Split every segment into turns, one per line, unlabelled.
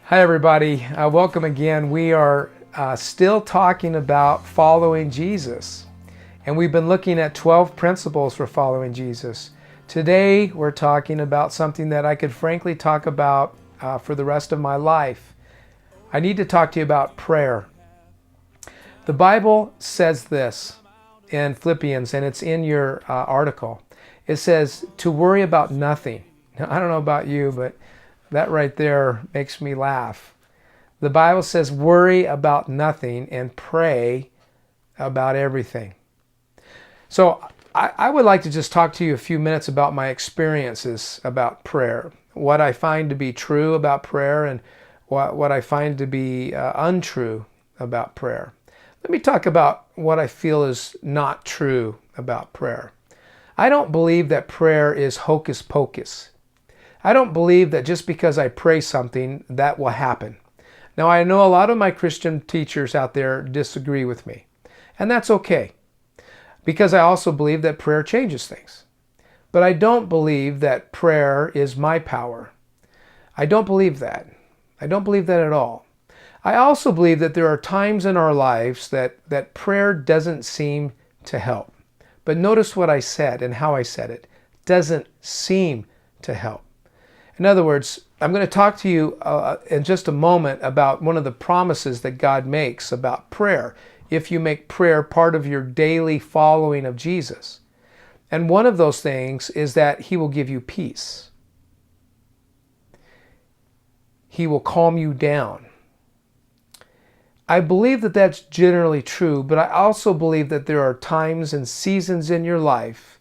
Hi everybody, welcome again. We are still talking about following Jesus, and we've been looking at 12 principles for following Jesus. Today we're talking about something that I could frankly talk about for the rest of my life. I need to talk to you about prayer. The Bible says this in Philippians, and it's in your article. It says to worry about nothing. Now, I don't know about you, but that right there makes me laugh. The Bible says worry about nothing and pray about everything. So I would like to just talk to you a few minutes about my experiences about prayer, what I find to be true about prayer and what I find to be untrue about prayer. Let me talk about what I feel is not true about prayer. I don't believe that prayer is hocus pocus. I don't believe that just because I pray something, that will happen. Now, I know a lot of my Christian teachers out there disagree with me, and that's okay, because I also believe that prayer changes things. But I don't believe that prayer is my power. I don't believe that. I don't believe that at all. I also believe that there are times in our lives that prayer doesn't seem to help. But notice what I said and how I said it. Doesn't seem to help. In other words, I'm going to talk to you in just a moment about one of the promises that God makes about prayer, if you make prayer part of your daily following of Jesus. And one of those things is that He will give you peace. He will calm you down. I believe that that's generally true, but I also believe that there are times and seasons in your life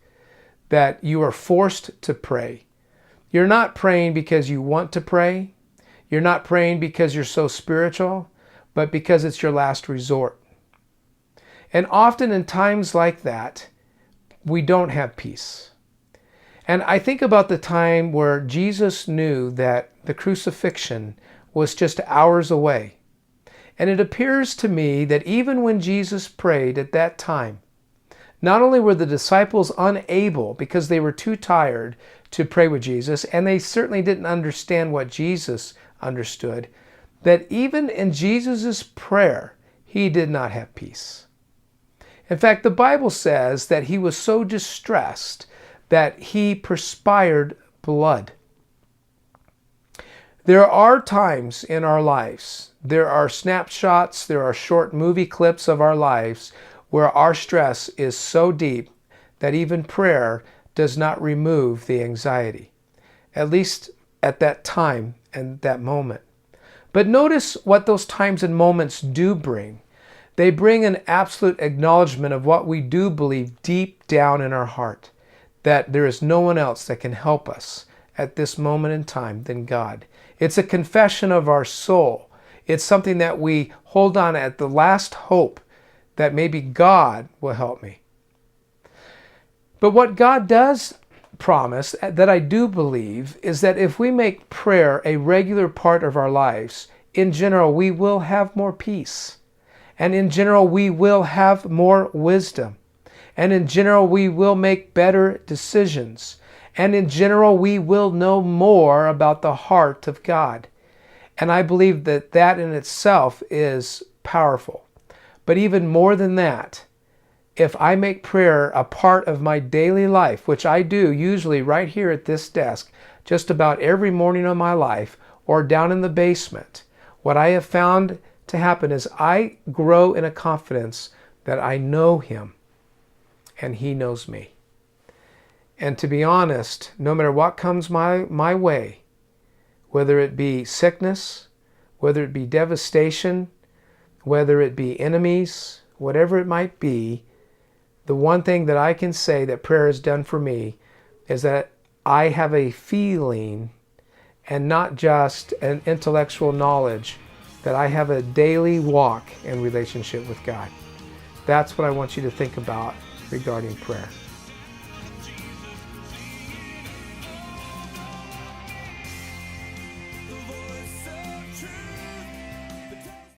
that you are forced to pray. You're not praying because you want to pray. You're not praying because you're so spiritual, but because it's your last resort. And often in times like that, we don't have peace. And I think about the time where Jesus knew that the crucifixion was just hours away. And it appears to me that even when Jesus prayed at that time, not only were the disciples unable because they were too tired to pray with Jesus, and they certainly didn't understand what Jesus understood, that even in Jesus' prayer, He did not have peace. In fact, the Bible says that He was so distressed that He perspired blood. There are times in our lives, there are snapshots, there are short movie clips of our lives where our stress is so deep that even prayer does not remove the anxiety, at least at that time and that moment. But notice what those times and moments do bring. They bring an absolute acknowledgement of what we do believe deep down in our heart, that there is no one else that can help us at this moment in time than God. It's a confession of our soul. It's something that we hold on at the last hope that maybe God will help me. But what God does promise, that I do believe, is that if we make prayer a regular part of our lives, in general, we will have more peace. And in general, we will have more wisdom. And in general, we will make better decisions. And in general, we will know more about the heart of God. And I believe that that in itself is powerful. But even more than that, if I make prayer a part of my daily life, which I do usually right here at this desk, just about every morning of my life, or down in the basement, what I have found to happen is I grow in a confidence that I know Him and He knows me. And to be honest, no matter what comes my way, whether it be sickness, whether it be devastation, whether it be enemies, whatever it might be, the one thing that I can say that prayer has done for me is that I have a feeling and not just an intellectual knowledge that I have a daily walk and relationship with God. That's what I want you to think about regarding prayer.